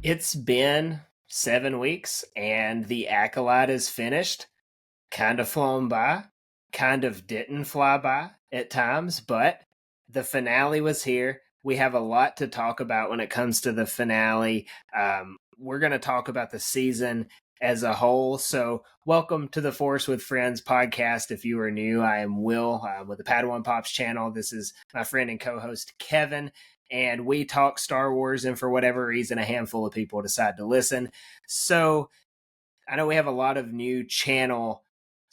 It's been 7 weeks and the Acolyte is finished. Kind of flown by, kind of didn't fly by at times, but the finale was here. We have a lot to talk about when it comes to the finale. We're going to talk about the season as a whole. So, welcome to the Force with Friends podcast. If you are new, I am Will with the Padawan Pops channel. This is my friend and co host, Kevin. And we talk Star Wars, and for whatever reason, a handful of people decide to listen. So, I know we have a lot of new channel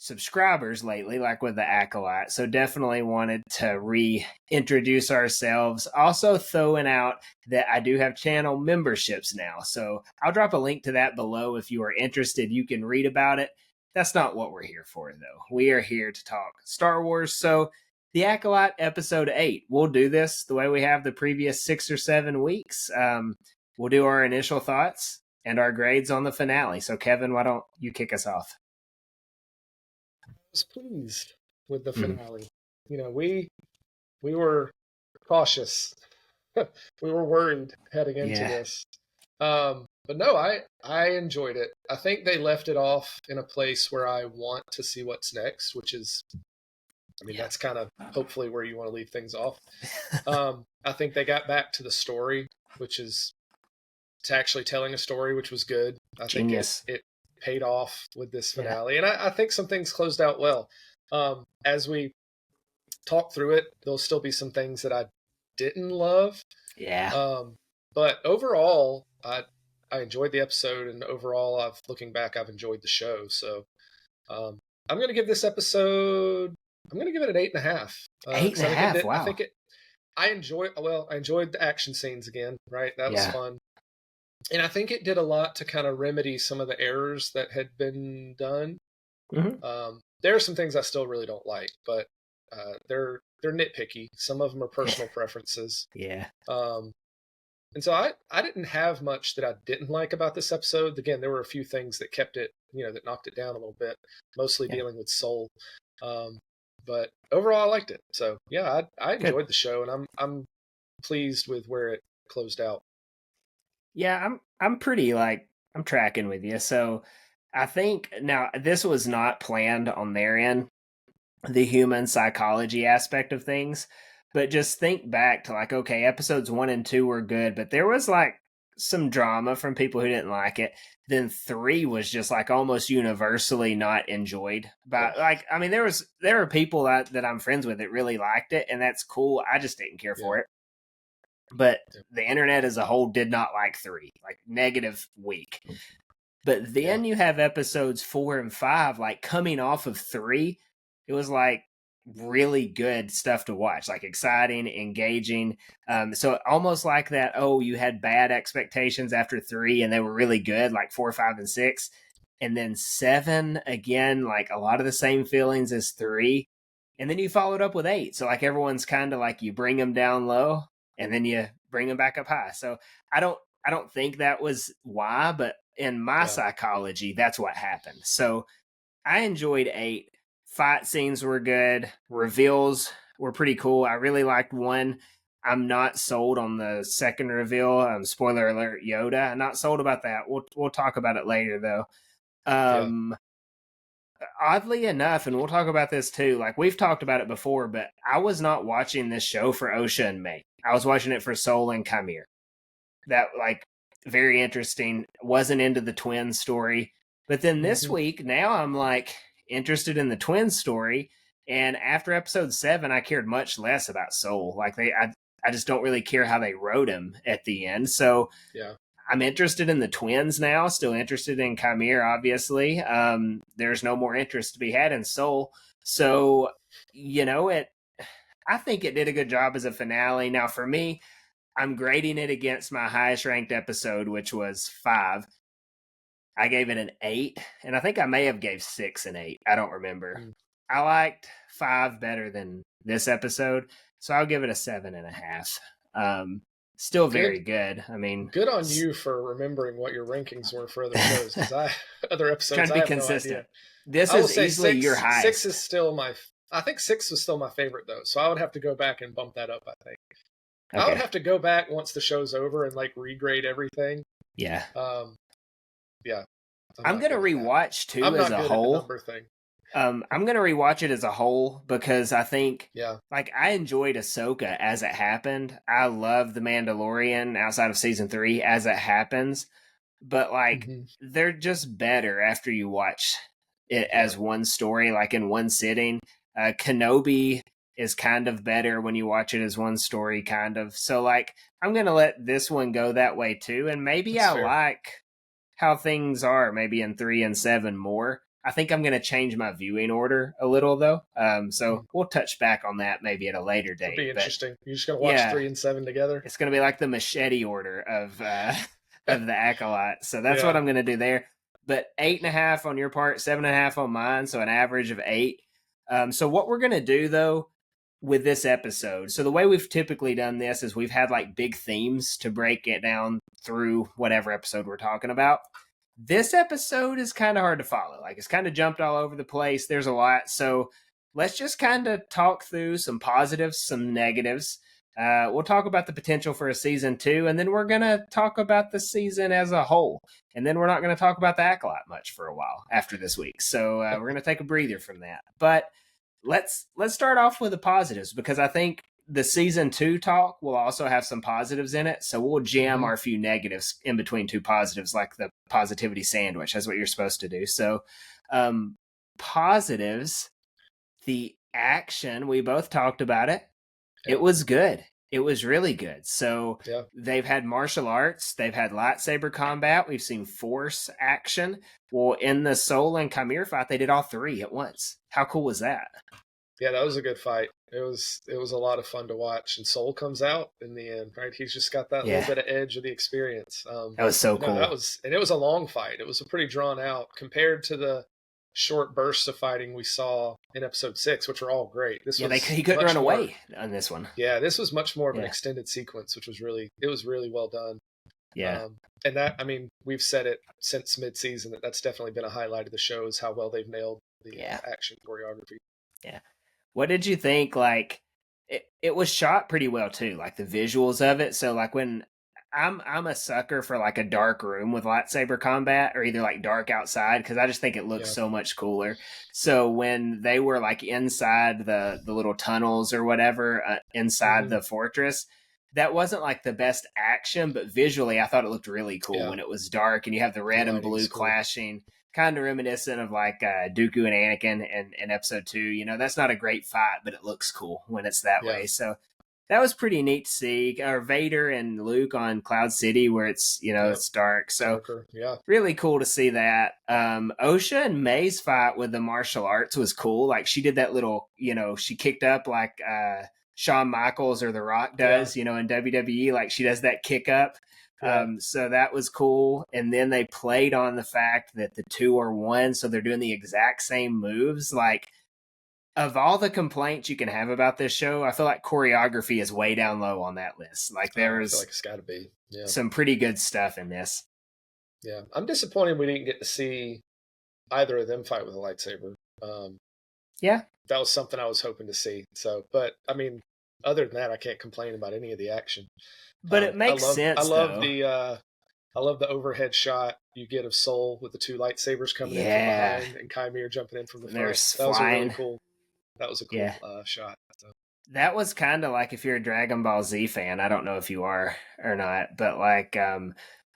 subscribers lately, like with the Acolyte. So definitely wanted to reintroduce ourselves. Also throwing out that I do have channel memberships now. So I'll drop a link to that below if you are interested. You can read about it. That's not what we're here for, though. We are here to talk Star Wars. So the Acolyte Episode 8. We'll do this the way we have the previous 6 or 7 weeks. We'll do our initial thoughts and our grades on the finale. So, Kevin, why don't you kick us off? I was pleased with the finale. We were cautious. We were worried heading into this. But no, I enjoyed it. I think they left it off in a place where I want to see what's next, which is, that's kind of hopefully where you want to leave things off. I think they got back to the story, which is to actually telling a story, which was good. I Genius. think it paid off with this finale. And I think some things closed out well. As we talk through it, there'll still be some things that I didn't love. Yeah. But overall, I enjoyed the episode, and overall, looking back, I've enjoyed the show. So I'm going to give this episode, I'm going to give it an 8.5. 8.5, wow. I enjoyed the action scenes again, right? That was fun. And I think it did a lot to kind of remedy some of the errors that had been done. Mm-hmm. There are some things I still really don't like, but they're nitpicky. Some of them are personal preferences. Yeah. And so I didn't have much that I didn't like about this episode. Again, there were a few things that kept it, that knocked it down a little bit, mostly dealing with Soul. But overall, I liked it. So yeah, I enjoyed the show, and I'm pleased with where it closed out. Yeah, I'm pretty I'm tracking with you. So I think now this was not planned on their end, the human psychology aspect of things, but just think back to okay, episodes 1 and 2 were good, but there was some drama from people who didn't like it. Then 3 was just almost universally not enjoyed. But there were people that I'm friends with that really liked it, and that's cool. I just didn't care for it. But the internet as a whole did not like 3, negative week. But then you have episodes 4 and 5, coming off of 3, it was really good stuff to watch, exciting, engaging. So almost like that, you had bad expectations after 3 and they were really good, 4, 5, and 6. And then 7, again, a lot of the same feelings as 3. And then you followed up with 8. So everyone's kind of you bring them down low and then you bring them back up high. So I don't think that was why, but in my psychology, that's what happened. So I enjoyed 8. Fight scenes were good. Reveals were pretty cool. I really liked one. I'm not sold on the second reveal. Spoiler alert, Yoda. I'm not sold about that. We'll talk about it later, though. Oddly enough, and we'll talk about this too, we've talked about it before, but I was not watching this show for Osha and May. I was watching it for Soul and Chimera. That, very interesting. Wasn't into the twin story. But then this week, now I'm, interested in the twin story. And after episode 7, I cared much less about Soul. I just don't really care how they wrote him at the end. So I'm interested in the twins now, still interested in Chimera, obviously. There's no more interest to be had in Soul. So, I think it did a good job as a finale. Now, for me, I'm grading it against my highest ranked episode, which was 5. I gave it an 8, and I think I may have gave 6 and 8. I don't remember. I liked 5 better than this episode, so I'll give it a 7.5. Still very good. Good on you for remembering what your rankings were for other shows. Because other episodes, trying to be consistent. This is easily your highest. 6 is still I think 6 was still my favorite though, so I would have to go back and bump that up, I think. I would Okay. have to go back once the show's over and like regrade everything. Yeah. Um, yeah, I'm I'm not gonna good at that. rewatch two I'm as not a good at the whole. number thing. I'm gonna rewatch it as a whole because I think Yeah. like I enjoyed Ahsoka as it happened. I love The Mandalorian outside of season 3 as it happens, but like Hmm. they're just better after you watch it Yeah. as one story, like in one sitting. Kenobi is kind of better when you watch it as one story, kind of. So like I'm gonna let this one go that way too, and maybe That's I fair. like how things are maybe in 3 and 7 more. I think I'm going to change my viewing order a little though. So Mm. we'll touch back on that maybe at a later That'd date. be But interesting. You're just gonna watch yeah, 3 and 7 together. it's going to be like the machete order of of the Acolyte. So that's what Yeah. I'm going to do there. But 8.5 on your part, 7.5 on mine. So an average of 8. So what we're going to do though with this episode. So the way we've typically done this is we've had like big themes to break it down through whatever episode we're talking about. This episode is kind of hard to follow. Like it's kind of jumped all over the place. There's a lot. So let's just kind of talk through some positives, some negatives. We'll talk about the potential for a season 2, and then we're going to talk about the season as a whole. And then we're not going to talk about the Acolyte much for a while after this week. So we're going to take a breather from that. But let's start off with the positives because I think the season 2 talk will also have some positives in it. So we'll jam Hmm. our few negatives in between two positives, like the positivity sandwich. That's what you're supposed to do. So, positives, the action, we both talked about it. It Yeah. was good. It was really good. So Yeah. they've had martial arts, they've had lightsaber combat, we've seen force action. Well, in the Soul and Chimera fight, they did all three at once. How cool was that? Yeah, that was a good fight. It was a lot of fun to watch. And Soul comes out in the end, right? He's just got that little Yeah, bit of edge of the experience. that was so But no, that cool. was and it was a long fight. It was a pretty drawn out compared to the short bursts of fighting we saw in episode 6, which were all great. This Yeah, was he couldn't run much more. away on this one. Yeah, this was much more of an Yeah, extended sequence, which was really well done. yeah, And that, I mean, we've said it since mid-season that that's definitely been a highlight of the show is how well they've nailed the yeah, action choreography. yeah. What did you think? Like, it was shot pretty well too. Like the visuals of it. So like when I'm a sucker for like a dark room with lightsaber combat or either like dark outside because I just think it looks Yeah. so much cooler. So when they were like inside the little tunnels or whatever inside Hmm. the fortress, that wasn't like the best action, but visually I thought it looked really cool Yeah. when it was dark and you have the The red and lighting's blue cool. clashing, kind of reminiscent of like Dooku and Anakin in episode 2. You know, that's not a great fight, but it looks cool when it's that Yeah. way. So that was pretty neat to see. Or Vader and Luke on Cloud City where it's, you know, Yep. it's dark. So Darker. Yeah. really cool to see that. Osha and May's fight with the martial arts was cool. Like she did that little, you know, she kicked up like Shawn Michaels or The Rock Yeah. does, you know, in WWE. Like she does that kick up. Yeah. So that was cool. And then they played on the fact that the two are one, so they're doing the exact same moves. Like of all the complaints you can have about this show, I feel like choreography is way down low on that list. Like Oh, I feel there's like it's got to be. Yeah. some pretty good stuff in this. Yeah. I'm disappointed we didn't get to see either of them fight with a lightsaber. Yeah, That was something I was hoping to see. So, but I mean, other than that, I can't complain about any of the action. but it makes I sense love though. the I love the overhead shot you get of Soul with the two lightsabers coming in from Yeah, behind and Chimera jumping in from the they're front. That was a really flying. cool. That was a cool Yeah, shot. So, that was kind of like if you're a Dragon Ball Z fan. I don't know if you are or not, but like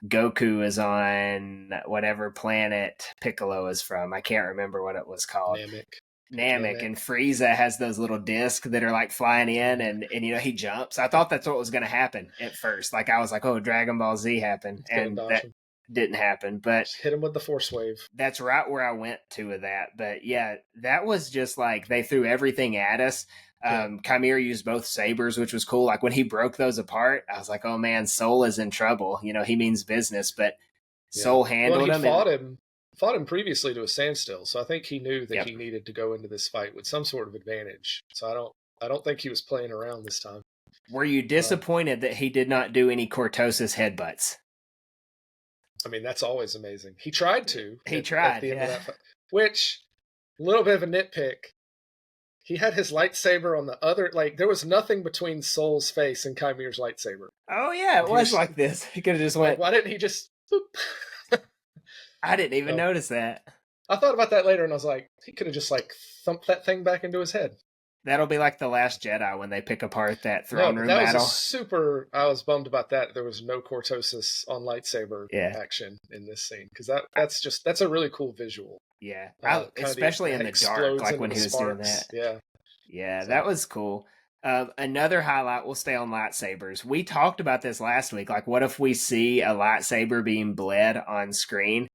Goku is on whatever planet Piccolo is from. I can't remember what it was called. Namek. Namek, and Frieza has those little discs that are like flying in, Mhm. and you know he jumps. I thought that's what was going to happen at first. Like I was like, oh, Dragon Ball Z happened, It's gonna and dodge that him. didn't happen. But Just hit him with the force wave. that's right where I went to with that. But yeah, that was just like they threw everything at us. Yeah. Chimera used both sabers, which was cool. Like when he broke those apart, I was like, oh man, Soul is in trouble. You know, he means business, but Yeah. Soul Well, and handled he him. And fought him previously to a standstill, so I think he knew that yep. he needed to go into this fight with some sort of advantage. So I don't think he was playing around this time. Were you disappointed that he did not do any Cortosis headbutts? I mean, that's always amazing. He tried to He at tried, the end of yeah. that fight, which a little bit of a nitpick. he had his lightsaber on the other. Like there was nothing between Soul's face and Kymir's lightsaber. Oh yeah, it And he was was like this. He could have just like, went. why didn't he just? Boop? I didn't even So notice that. I thought about that later, and I was like, he could have just like thumped that thing back into his head. That'll be like the Last Jedi when they pick apart that No, throne but room that was a battle. super. I was bummed about that. There was no cortosis on lightsaber Yeah, action in this scene because that's a really cool visual. yeah. Kind of Especially in the the dark, explodes like into when the he was doing sparks. that. Yeah. Yeah, So that was cool. Another highlight, we'll stay on lightsabers. We talked about this last week. Like, what if we see a lightsaber being bled on screen?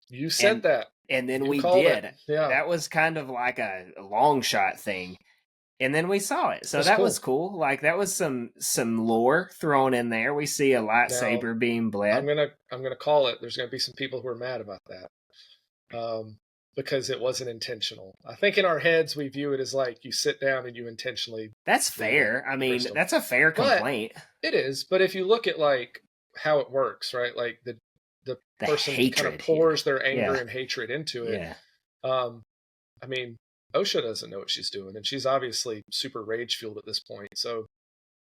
you said And that. then You we called it. did. Yeah. That was kind of like a long shot thing. And then we saw it. So That's that cool. was cool. Like that was some lore thrown in there. We see a Now lightsaber being bled. I'm gonna call it. There's gonna be some people who are mad about that. Because it wasn't intentional. I think in our heads we view it as like you sit down and you intentionally That's bled a fair. I mean, crystal. that's a fair But complaint. it is. But if you look at like how it works, right? Like the The person kind of hatred, pours their anger yeah, and hatred into it. yeah. Um, I mean, Osha doesn't know what she's doing, and she's obviously super rage fueled at this point. So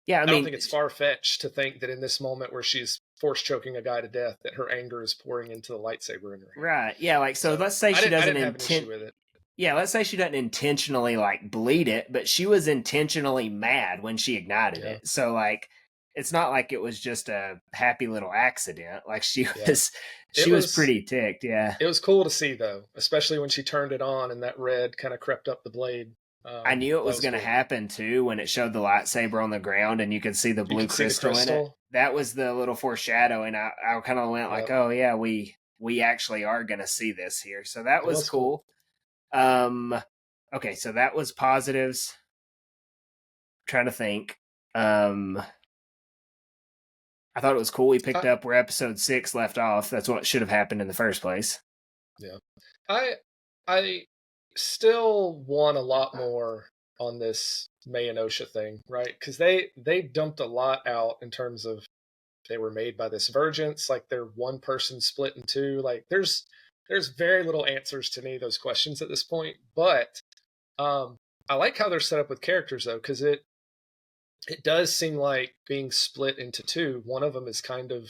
Yeah, I I don't mean, think it's far fetched to think that in this moment where she's force choking a guy to death, that her anger is pouring into the lightsaber in her hand. right. Yeah, like so So let's say she I doesn't didn't have an issue with it. yeah, let's say she doesn't intentionally like bleed it, but she was intentionally mad when she ignited Yeah, it. So like it's not like it was just a happy little accident. Like she yeah. was It she was was pretty ticked, yeah. it was cool to see though, especially when she turned it on and that red kind of crept up the blade. I knew it That was was going to cool. happen too when it showed the lightsaber on the ground and you could see the You blue could see the crystal in it. crystal. That was the little foreshadowing. I kind of went like, Yep, "Oh yeah, we actually are going to see this here." So that it was was cool. cool. Um okay, so that was positives. Trying to think. Um I thought it was cool we picked I, up where episode 6 left off. That's what should have happened in the first place. yeah, I I still want a lot more on this May and Osha thing, right? Because they dumped a lot out in terms of they were made by this Virgence, like they're one person split in two. Like there's very little answers to any of those questions at this point. But um, I like how they're set up with characters though, because it does seem like being split into two. One of them is kind of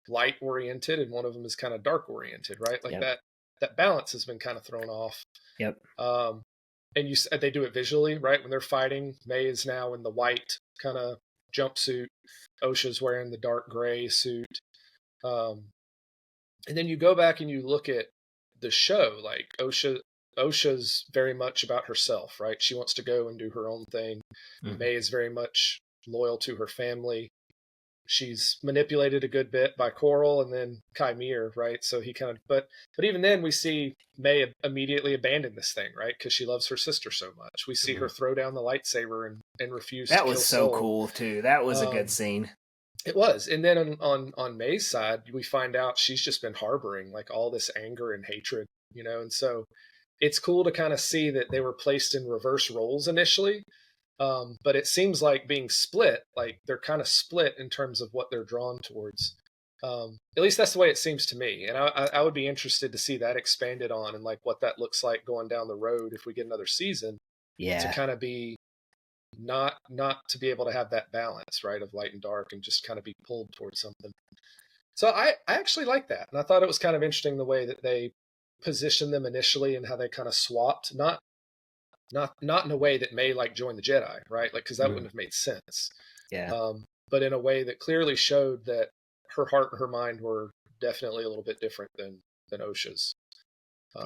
light oriented, and one of them is kind of dark oriented, right? Like Yep. that balance has been kind of thrown off. Yep. Um, and they do it visually, right? When they're fighting, May is now in the white kind of jumpsuit. Osha's wearing the dark gray suit. Um, and then you go back and you look at the show, like Osha's very much about herself, right? She wants to go and do her own thing. Mm-hmm. May is very much loyal to her family. She's manipulated a good bit by Coral and then Kymir, right? So he kind of, but even then we see May immediately abandon this thing, right? Because she loves her sister so much. We see her throw down the lightsaber and refuse to That kill was so Soul. cool too. That was a good Um, scene. it was, and then on May's side, we find out she's just been harboring like all this anger and hatred, and so it's cool to kind of see that they were placed in reverse roles initially, but it seems like being split, like they're kind of split in terms of what they're drawn towards. At least that's the way it seems to me, and I would be interested to see that expanded on and like what that looks like going down the road if we get another season to Yeah. kind of be not to be able to have that balance, right, of light and dark and just kind of be pulled towards something. So I actually like that, and I thought it was kind of interesting the way that they positioned them initially and how they kind of swapped, not in a way that May like join the Jedi, right? Like because that wouldn't have made sense. Yeah. But in a way that clearly showed that her heart and her mind were definitely a little bit different than Osha's.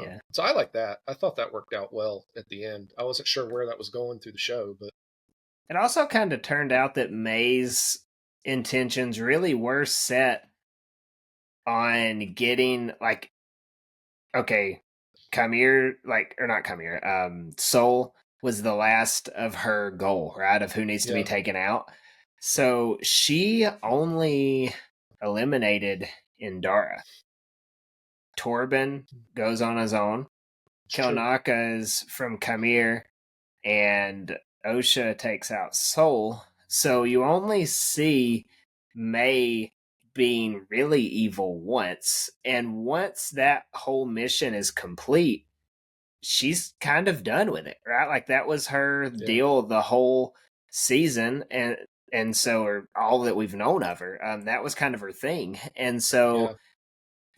Yeah. So I like that. I thought that worked out well at the end. I wasn't sure where that was going through the show, but It also kind of turned out that May's intentions really were set on getting like okay, Kamir like or not Kamir, Soul was the last of her goal, right? Of who needs to be yeah, taken out. So she only eliminated Indara. Torben goes on his own. it's true. Kelnaka is from Kamir, and Osha takes out Soul. So you only see May being really evil once, and once that whole mission is complete, she's kind of done with it, right? Like that was her Yeah. deal the whole season, and so or all that we've known of her. That was kind of her thing, and Yeah. so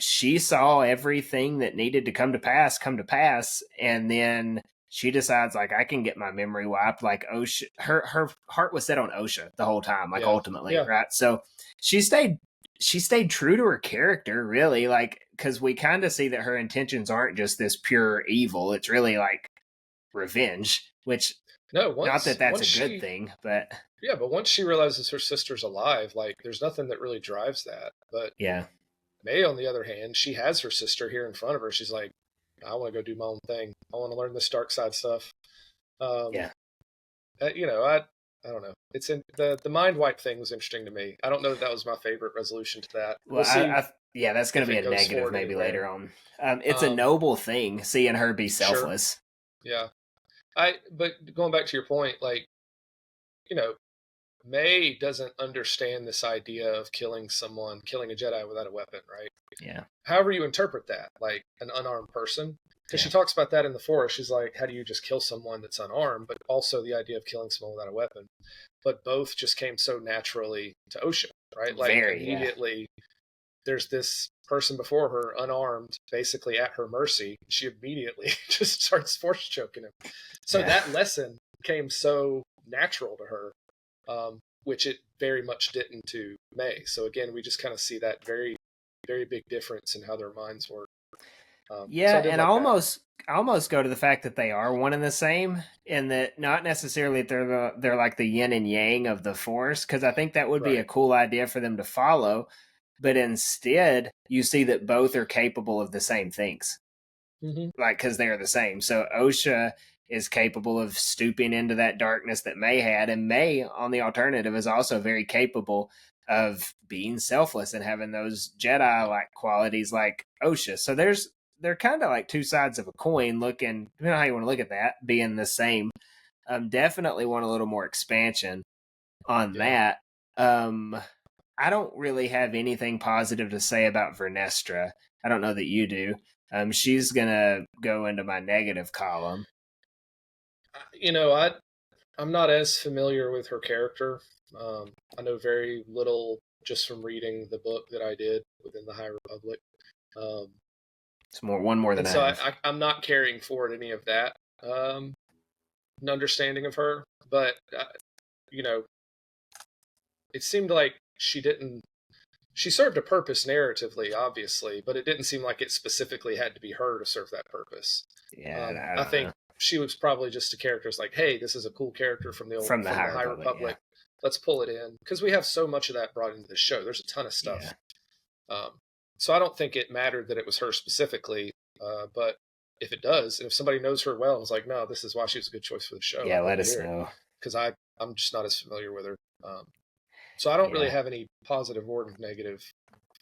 she saw everything that needed to come to pass, and then she decides like I can get my memory wiped. Like OSHA, her heart was set on OSHA the whole time. Like Yeah. ultimately, Yeah. right? So she stayed she stayed true to her character, really. Like because we kind of see that her intentions aren't just this pure evil. It's really like revenge, which No, not that that's once a good she thing, but yeah, but once she realizes her sister's alive, like there's nothing that really drives that. But yeah, May, on the other hand, she has her sister here in front of her. She's like, I want to go do my own thing. I want to learn this dark side stuff. Um, yeah. you know, I don't know. It's in the mind wipe thing was interesting to me. I don't know that that was my favorite resolution to that. Well, We'll see yeah, that's going if to be it a goes negative forward maybe anywhere. later on. It's a Um, noble thing seeing her be sure, selfless. yeah. But going back to your point, like you know, May doesn't understand this idea of killing someone, killing a Jedi without a weapon, right? Yeah, However you interpret that, like an unarmed person, because yeah, she talks about that in the forest. She's like, how do you just kill someone that's unarmed? But also the idea of killing someone without a weapon. But both just came so naturally to Osha, right? Like very, yeah, immediately there's this person before her unarmed, basically at her mercy. She immediately just starts force choking him. So yeah. that lesson came so natural to her, which it very much didn't to May. So again, we just kind of see that very big difference in how their minds work. So Yeah, I did and like that. I almost go to the fact that they are one and the same, and that not necessarily that they're like the yin and yang of the force, because I think that would be a Right. cool idea for them to follow, but instead you see that both are capable of the same things, Hmm. like because they are the same. So OSHA is capable of stooping into that darkness that May had, and May, on the alternative, is also very capable of being selfless and having those Jedi like qualities like OSHA. So they're kind of like two sides of a coin, looking depending on how you want to look at that, being the same. Definitely want a little more expansion on Yeah. that. I don't really have anything positive to say about Vernestra. I don't know that you do. She's gonna go into my negative column. You know, I'm not as familiar with her character. I know very little just from reading the book that I did within the High Republic. Um, It's one more than and I so have. I'm not carrying forward any of that an understanding of her. But you know, it seemed like she didn't. She served a purpose narratively, obviously, but it didn't seem like it specifically had to be her to serve that purpose. Yeah, I I don't think know. she was probably just a character. It's like, hey, this is a cool character From the from High the High Republic, yeah, Republic. Let's pull it in because we have so much of that brought into the show. There's a ton of yeah, stuff. Um, so I don't think it mattered that it was her specifically, but if it does, and if somebody knows her well and is like, no, this is why she was a good choice for the show, yeah. I'd love Let to us hear it know. because I'm just not as familiar with her. Um, so I don't really Yeah, have any positive or negative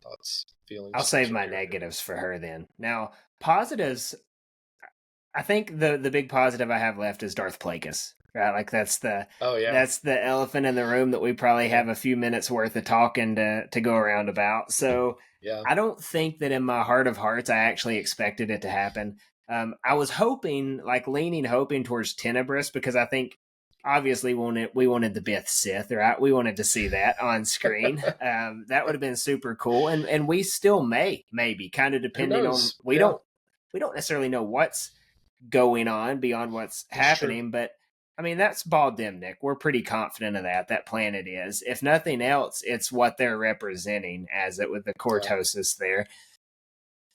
thoughts, I'll feelings towards save her my character. negatives for her then. Now, positives. I think the big positive I have left is Darth Plagueis. Right, like Oh yeah, that's the elephant in the room that we probably yeah, have a few minutes worth of talking to go around about. So yeah, I don't think that in my heart of hearts I actually expected it to happen. I was hoping, like hoping towards Tenebris because I think obviously we wanted the Bith Sith, right? We wanted to see that on screen. That would have been super cool, and we still maybe kind of Who depending on knows? Yeah, we don't necessarily know what's going on beyond what's that's true. happening. But I mean, that's Bald Dimnick. We're pretty confident of that. That planet is. If nothing else, it's what they're representing as it with the Yeah, cortosis there.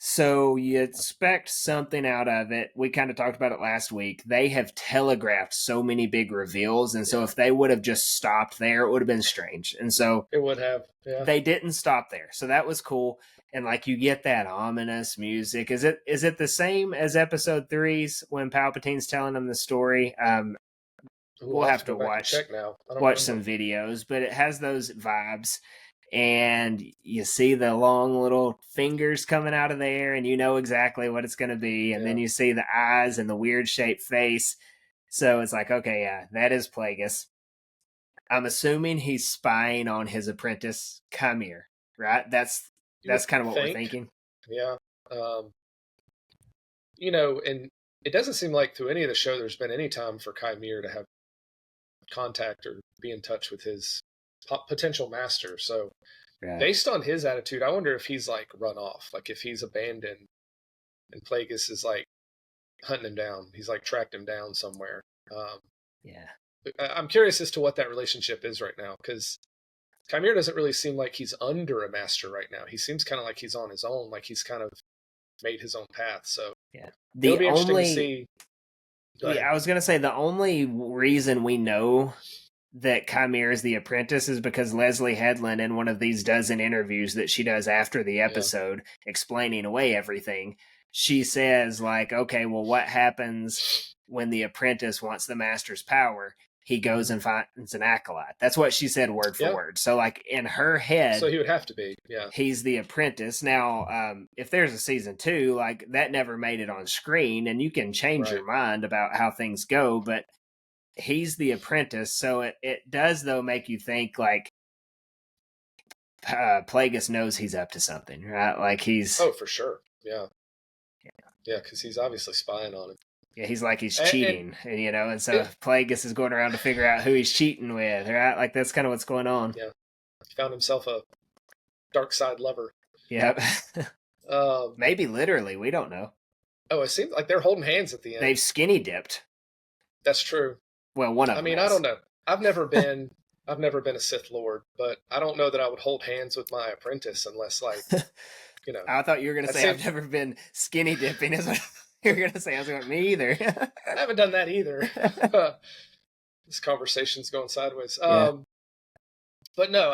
So you expect something out of it. We kind of talked about it last week. They have telegraphed so many big reveals. And so yeah, if they would have just stopped there, it would have been strange. And so it would have. Yeah. they didn't stop there. So that was cool. And like you get that ominous music. Is it the same as episode three's when Palpatine's telling them the story? Ooh, We'll I'll have to have go to back and check now. I don't watch remember. some videos, but it has those vibes. And you see the long little fingers coming out of there, and you know exactly what it's going to be. And then Yeah. you see the eyes and the weird shaped face. So it's like, okay, yeah, that is Plagueis. I'm assuming he's spying on his apprentice, Kamir, right? You would That's kind of what we're think. thinking. Yeah. Um, and it doesn't seem like through any of the show there's been any time for Chimere to have contact or be in touch with his potential master. So Right. based on his attitude, I wonder if he's like run off, like if he's abandoned and Plagueis is like hunting him down. He's like tracked him down somewhere. Um, Yeah. I'm curious as to what that relationship is right now, because Chimere doesn't really seem like he's under a master right now. He seems kind of like he's on his own, like he's kind of made his own path. So Yeah. it'll The be interesting to only see. Go ahead. Yeah, I was gonna say the only reason we know that Chimere is the apprentice is because Leslie Headland, in one of these dozen interviews that she does after the Yeah. episode, explaining away everything, she says, like, okay, well, what happens when the apprentice wants the master's power? He goes and finds an acolyte. That's what she said word for Yeah. word. So, like, in her So head, he would have to be. Yeah. he's the apprentice. Now, if there's a season 2, like, that never made it on screen, and you can change Right. your mind about how things go, but he's the apprentice. So it does, though, make you think, like, Plagueis knows he's up to something, right? Like, he's, Oh, for sure. Yeah. Yeah, because he's obviously spying on him. yeah, he's like he's And cheating, and and so it, Plagueis is going around to figure out who he's cheating with, right? Like, that's kind of what's going on. yeah, he found himself a dark side lover. Yep. Um, Maybe literally, we don't know. oh, it seems like they're holding hands at the end. They've skinny dipped. That's true. Well, one of I them mean, I has. don't know. I've never been a Sith Lord, but I don't know that I would hold hands with my apprentice unless, like, you know, I thought you were going to that say seems. I've never been skinny dipping. Is what you were going to say. I was going, me either. I haven't done that either. This conversation's going sideways. Yeah. But no,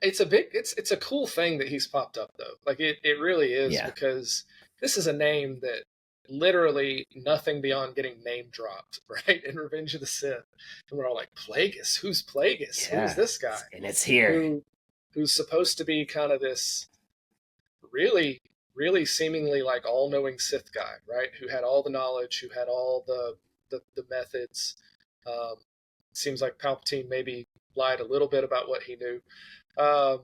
it's a cool thing that he's popped up though. Like it really is, Yeah. because this is a name that literally nothing beyond getting name dropped, right? In Revenge of the Sith. And we're all like, Plagueis? Who's Plagueis? Yeah. Who's this guy? And it's here. Who's supposed to be kind of this really, really seemingly like all-knowing Sith guy, right? Who had all the knowledge, who had all the methods. Um, seems like Palpatine maybe lied a little bit about what he knew. Um,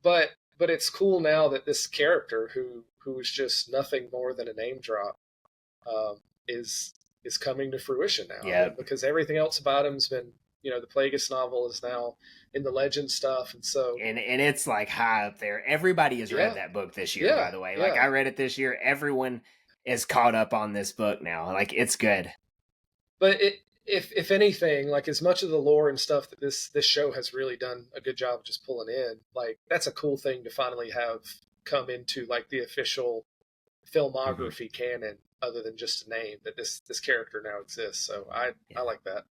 but it's cool now that this character who was just nothing more than a name drop um, is coming to fruition now. Yeah. I mean, because everything else about him's been, the Plagueis novel is now in the legend stuff, and so and it's like high up there. Everybody has read that book this year, by the way. Like, I read it this year. Everyone is caught up on this book now. Like, it's good. But if anything, like, as much of the lore and stuff that this show has really done a good job of just pulling in, like, that's a cool thing to finally have come into, like, the official filmography canon, other than just a name, that this character now exists. So I like that.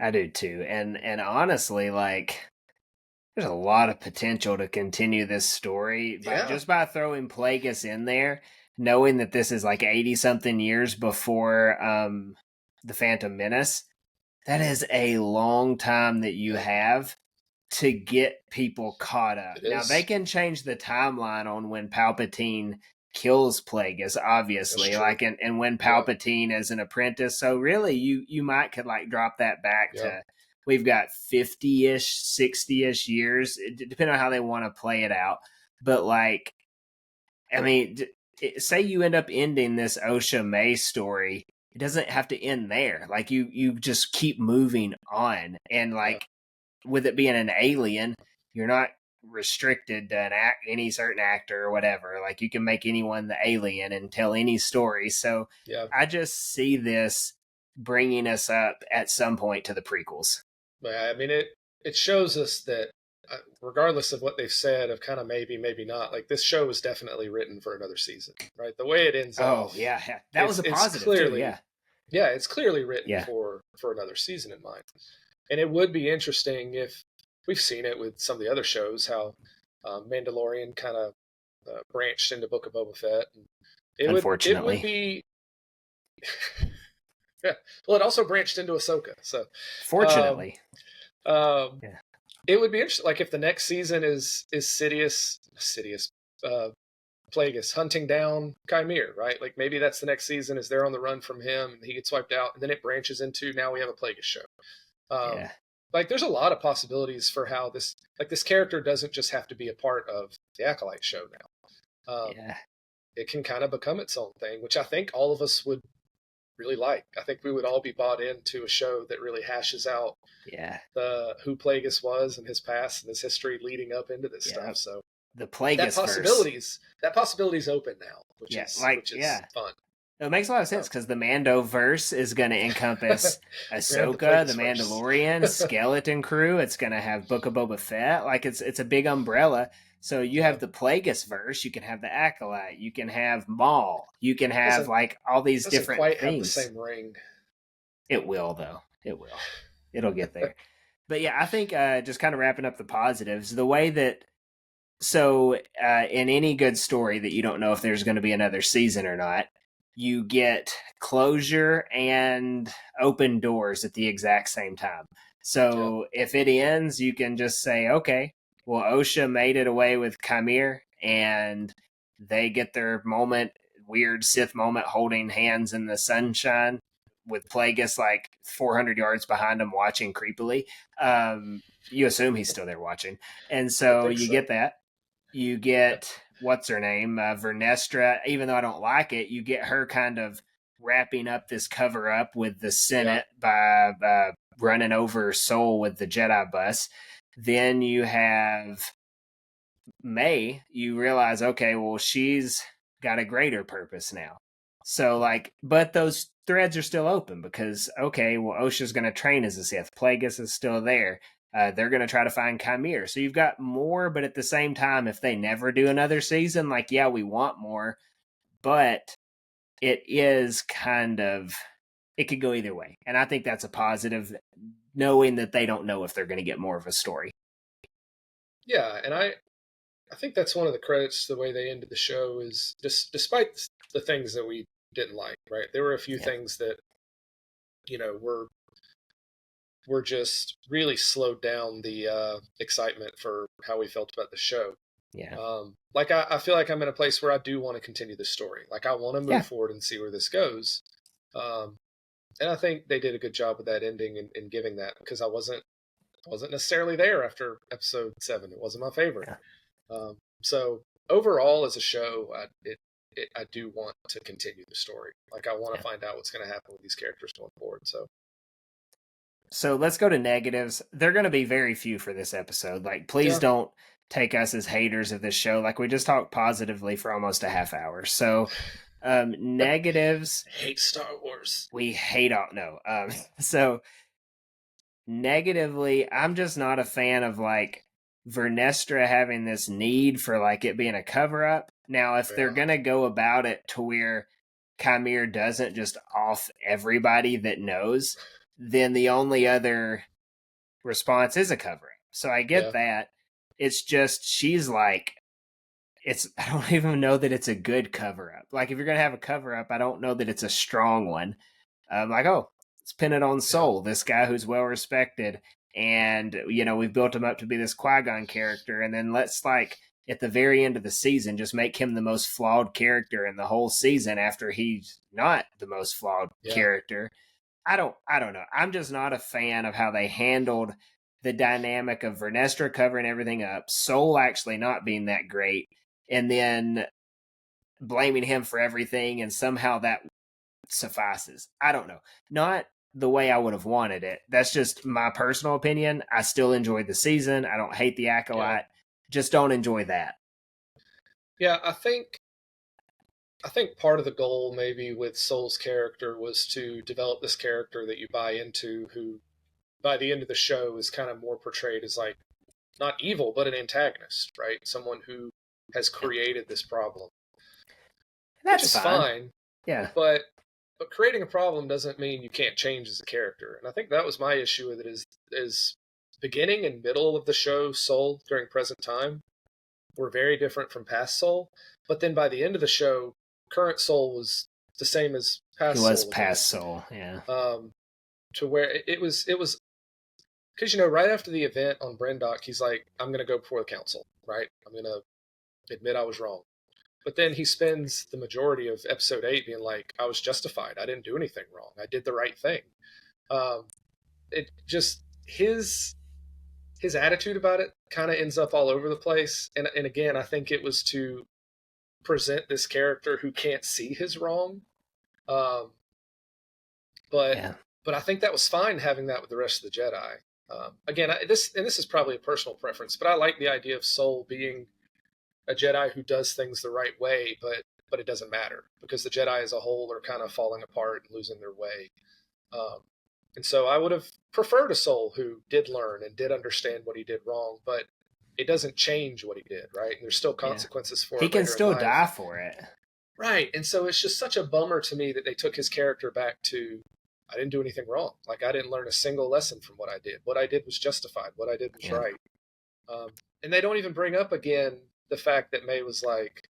I do too. And honestly, like, there's a lot of potential to continue this story just by throwing Plagueis in there, knowing that this is like 80 something years before the Phantom Menace. That is a long time that you have to get people caught up. Now, they can change the timeline on when Palpatine kills Plagueis, obviously, like, and when Palpatine is an apprentice. So really, you might could, like, drop that back to, we've got 50-ish, 60-ish years, depending on how they want to play it out. But, like, I mean, say you end up ending this Osha May story, it doesn't have to end there. Like, you just keep moving on. And, like, with it being an alien, you're not restricted to any certain actor or whatever. Like, you can make anyone the alien and tell any story. So I just see this bringing us up at some point to the prequels. I mean, it shows us that regardless of what they've said of kind of maybe not, like, this show was definitely written for another season, right? The way it ends off. Oh yeah, that was a positive clearly, too. Yeah, it's clearly written for another season in mind. And it would be interesting if we've seen it with some of the other shows, how Mandalorian kind of branched into Book of Boba Fett. And Unfortunately. it would be. Yeah. Well, it also branched into Ahsoka. So, fortunately, it would be interesting. Like, if the next season is Sidious, Plagueis hunting down Chimere, right? Like, maybe that's the next season, is they're on the run from him and he gets wiped out, and then it branches into, now we have a Plagueis show. Like, there's a lot of possibilities for how this character doesn't just have to be a part of the Acolyte show now. It can kind of become its own thing, which I think all of us would really like. I think we would all be bought into a show that really hashes out Yeah. the who Plagueis was and his past and his history leading up into this Yeah. stuff. So The Plagueis verse. that possibility's open now, Yeah. Like, which is yeah. fun. It makes a lot of sense So because the Mando verse is going to encompass we're gonna have the Ahsoka, the Plagueis verse. Mandalorian, Skeleton Crew. It's going to have Book of Boba Fett. Like it's a big umbrella. So you Yeah. have the Plagueis verse. You can have the Acolyte. You can have Maul. You can have Doesn't like all these doesn't different quite have the things. same ring. It will though. It will. It'll get there. But yeah, I think just kind of wrapping up the positives. The way that in any good story that you don't know if there's going to be another season or not, you get closure and open doors at the exact same time. Yeah. So if it ends, you can just say, okay, well, OSHA made it away with Chimere, and they get their moment, weird Sith moment, holding hands in the sunshine with Plagueis like 400 yards behind them watching creepily. You assume he's still there watching. And I would so think you so. get that. You get what's her name, Vernestra. Even though I don't like it, you get her kind of wrapping up this cover up with the Yeah. Senate by running over Soul with the Jedi bus. Then you have May. You realize, okay, well, she's got a greater purpose now. So, like, but those threads are still open because, okay, well, OSHA's going to train as a Sith. Plagueis is still there. They're going to try to find Chimere. So you've got more, but at the same time, if they never do another season, like, yeah, we want more, but it is kind of, it could go either way. And I think that's a positive, knowing that they don't know if they're going to get more of a story. Yeah, and I think that's one of the credits to the way they ended the show is just despite the things that we didn't like, right? There were a few Yeah. things that were just really slowed down the excitement for how we felt about the show. Yeah. Like I feel like I'm in a place where I do want to continue the story. Like I want to move Yeah. forward and see where this goes. Um, and I think they did a good job with that ending and giving that because I wasn't necessarily there after episode 7. It wasn't my favorite. Yeah. So overall, as a show, I do want to continue the story. Like I want to Yeah. find out what's going to happen with these characters going forward. So let's go to negatives. They're going to be very few for this episode. Like, please Yeah, don't take us as haters of this show. Like, we just talked positively for almost a half hour. So, negatives, I hate Star Wars. we hate all. No. So, negatively, I'm just not a fan of like Vernestra having this need for like it being a cover up. Now, if they're Yeah, going to go about it to where Chimere doesn't just off everybody that knows, then the only other response is a cover up. So I get yeah, that. It's just she's like I don't even know that it's a good cover up. Like if you're gonna have a cover up, I don't know that it's a strong one. Like, oh, let's pin it on yeah, Soul, this guy who's well respected, and we've built him up to be this Qui-Gon character, and then let's like at the very end of the season just make him the most flawed character in the whole season after he's not the most flawed yeah, character. I don't know. I'm just not a fan of how they handled the dynamic of Vernestra covering everything up, Soul actually not being that great, and then blaming him for everything, and somehow that suffices. I don't know. Not the way I would have wanted it. That's just my personal opinion. I still enjoyed the season. I don't hate the yeah, Acolyte. Just don't enjoy that. yeah. I think part of the goal maybe with Soul's character was to develop this character that you buy into, who by the end of the show is kind of more portrayed as like not evil but an antagonist, right? Someone who has Yeah. created this problem, which That's is fine. fine. Yeah. But creating a problem doesn't mean you can't change as a character. And I think that was my issue with it is beginning and middle of the show Soul during present time were very different from past Soul. But then by the end of the show, current Soul was the same as He past was Soul again. past Soul. Yeah. To where it was because right after the event on Brendock, he's like, I'm gonna go before the council, right? I'm gonna admit I was wrong. But then he spends the majority of episode 8 being like, I was justified. I didn't do anything wrong. I did the right thing. Um, it just his attitude about it kind of ends up all over the place. And again, I think it was to present this character who can't see his wrong. Um, But Yeah. I think that was fine having that with the rest of the Jedi. Again, this is probably a personal preference, but I like the idea of Soul being a Jedi who does things the right way, but it doesn't matter because the Jedi as a whole are kind of falling apart and losing their way. Um, and so I would have preferred a Soul who did learn and did understand what he did wrong, but it doesn't change what he did, right? And there's still Yeah. consequences for He it can later in still die life. for it. Right. And so it's just such a bummer to me that they took his character back to, I didn't do anything wrong. Like, I didn't learn a single lesson from what I did. What I did was justified. What I did was Yeah. right. And they don't even bring up again the fact that May was like,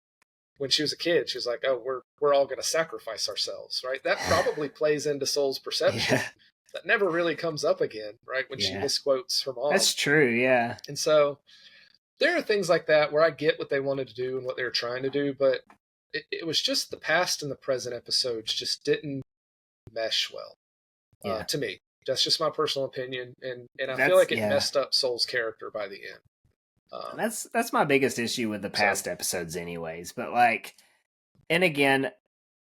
when she was a kid, she was like, "Oh, we're all going to sacrifice ourselves," right? That probably plays into Soul's perception. Yeah. That never really comes up again, right? When she Yeah. misquotes her mom. That's true. Yeah. And so there are things like that where I get what they wanted to do and what they were trying to do, but it was just the past and the present episodes just didn't mesh well Yeah. to me. That's just my personal opinion, and I feel That's like it yeah. messed up Soul's character by the end. That's my biggest issue with the past episodes, anyways. But like, and again,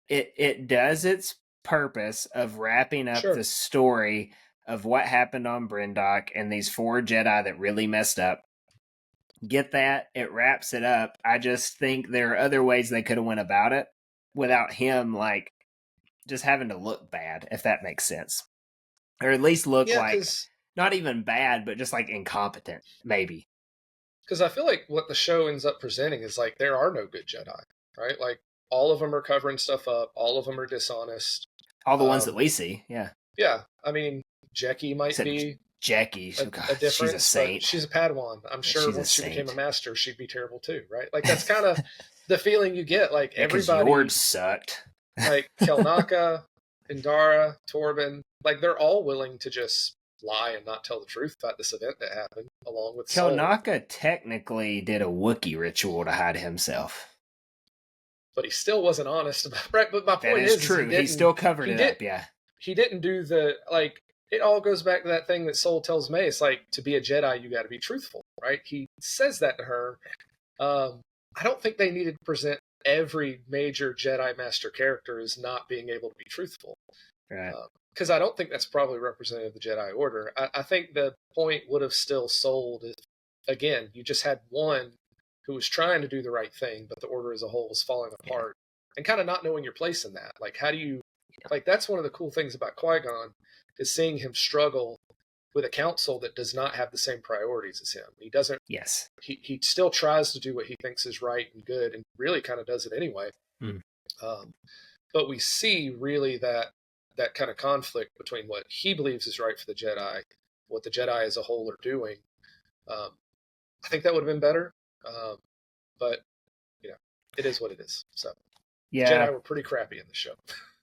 it does its purpose of wrapping up Sure. the story of what happened on Brindok and these 4 Jedi that really messed up. Get that? It wraps it up. I just think there are other ways they could have went about it without him like just having to look bad, if that makes sense. Or at least look Yeah, like not even bad, but just like incompetent, maybe. because I feel like what the show ends up presenting is like there are no good Jedi, right? Like all of them are covering stuff up, all of them are dishonest. All the ones that we see, yeah. Yeah, I mean, Jackie might be Jackie, a difference, she's a saint. but she's a Padawan. I'm sure she's once she became a master, she'd be terrible too, right? Like that's kind of the feeling you get. Like everybody, Yord sucked. like Kelnaka, Indara, Torben, like they're all willing to just lie and not tell the truth about this event that happened, along with Kelnaka technically did a Wookiee ritual to hide himself. But he still wasn't honest about it. Right, but my point is true. He still covered it up, yeah. He didn't do the, like, it all goes back to that thing that Soul tells May. It's like, to be a Jedi, you got to be truthful, right? He says that to her. I don't think they needed to present every major Jedi Master character as not being able to be truthful. Right. Because I don't think that's probably representative of the Jedi Order. I think the point would have still sold if, again, you just had one who was trying to do the right thing, but the Order as a whole was falling apart, and kind of not knowing your place in that. Like, how do you, like, that's one of the cool things about Qui-Gon, is seeing him struggle with a council that does not have the same priorities as him. He doesn't. Yes. He still tries to do what he thinks is right and good, and really kind of does it anyway. But we see really that kind of conflict between what he believes is right for the Jedi, what the Jedi as a whole are doing. I think that would have been better. But you know, it is what it is. So yeah, Jedi were pretty crappy in the show.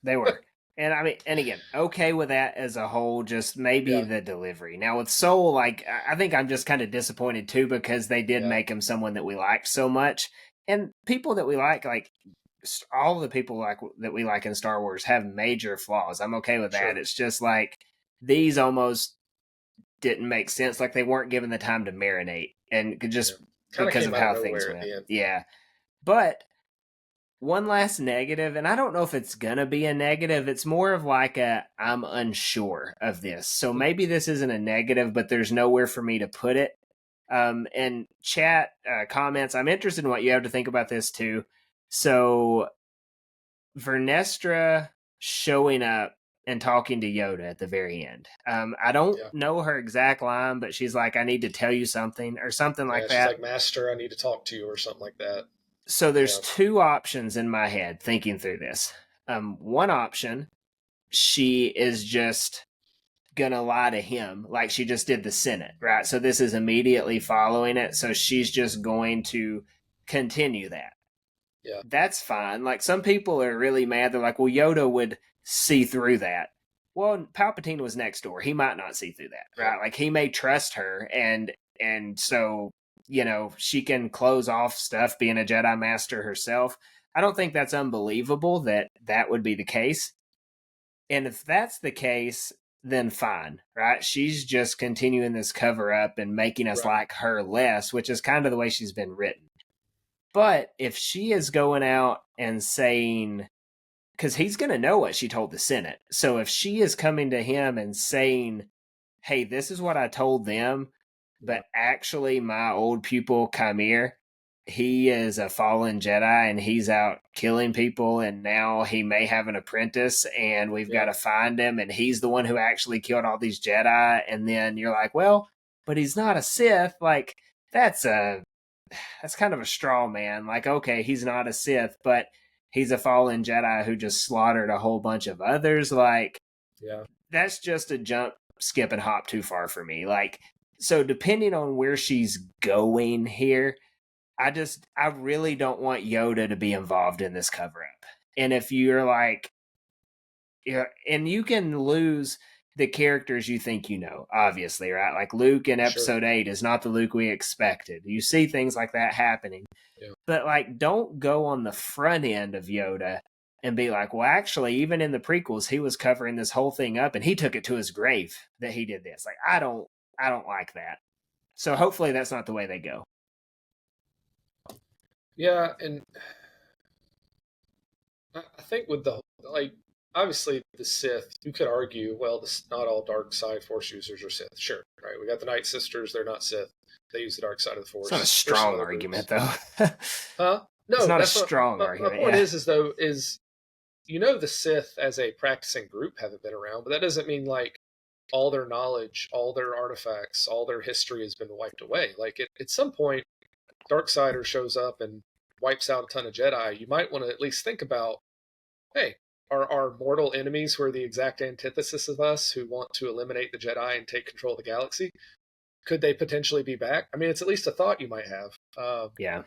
They were. And I mean, and again, okay with that as a whole, just maybe the delivery. Now with Soul, like, I think I'm just kind of disappointed too, because they did make him someone that we liked so much. And people that we like all the people like that we like in Star Wars have major flaws. I'm okay with that. Sure. It's just like these almost didn't make sense. Like they weren't given the time to marinate, and just because of how things went. Yeah. But one last negative, and I don't know if it's gonna be a negative. It's more of like I'm unsure of this. So maybe this isn't a negative, but there's nowhere for me to put it. And chat comments, I'm interested in what you have to think about this too. So Vernestra showing up and talking to Yoda at the very end. I don't know her exact line, but she's like, I need to tell you something, or something like that. She's like, Master, I need to talk to you, or something like that. So there's 2 options in my head thinking through this. One option, she is just gonna lie to him like she just did the Senate, right? So this is immediately following it. So she's just going to continue that. Yeah. That's fine. Like some people are really mad. They're like, well, Yoda would see through that. Well, Palpatine was next door. He might not see through that, right? Like he may trust her, and so, you know, she can close off stuff being a Jedi Master herself. I don't think that's unbelievable that would be the case. And if that's the case, then fine, right? She's just continuing this cover up and making us like her less, which is kind of the way she's been written. But if she is going out and saying, because he's going to know what she told the Senate. So if she is coming to him and saying, hey, this is what I told them, Yeah. but actually my old pupil Chimere, he is a fallen Jedi and he's out killing people, and now he may have an apprentice and we've got Yeah. to find him, and he's the one who actually killed all these Jedi. And then you're like, well, but he's not a Sith. Like, that's kind of a straw man. Like, okay, he's not a Sith, but he's a fallen Jedi who just slaughtered a whole bunch of others. Like, Yeah. that's just a jump, skip, and hop too far for me. Like, so depending on where she's going here, I really don't want Yoda to be involved in this cover up. And if you're like, yeah, and you can lose the characters you think you know, obviously, right? Like Luke in Sure. Episode 8 is not the Luke we expected. You see things like that happening, Yeah. but like, don't go on the front end of Yoda and be like, well, actually, even in the prequels, he was covering this whole thing up, and he took it to his grave that he did this. Like, I don't like that. So hopefully, that's not the way they go. Yeah, and I think with the like, obviously the Sith, you could argue, well, this not all dark side Force users are Sith. Sure, right? We got the Night Sisters; they're not Sith. They use the dark side of the It's not a Force. There's some strong other argument, groups, though. huh? It's No, not a that's what strong my argument. point Yeah. is though is the Sith as a practicing group haven't been around, but that doesn't mean like all their knowledge, all their artifacts, all their history has been wiped away. Like at some point, Darksider shows up and wipes out a ton of Jedi. You might want to at least think about, hey, are our mortal enemies who are the exact antithesis of us, who want to eliminate the Jedi and take control of the galaxy, could they potentially be back? I mean, it's at least a thought you might have. Yeah.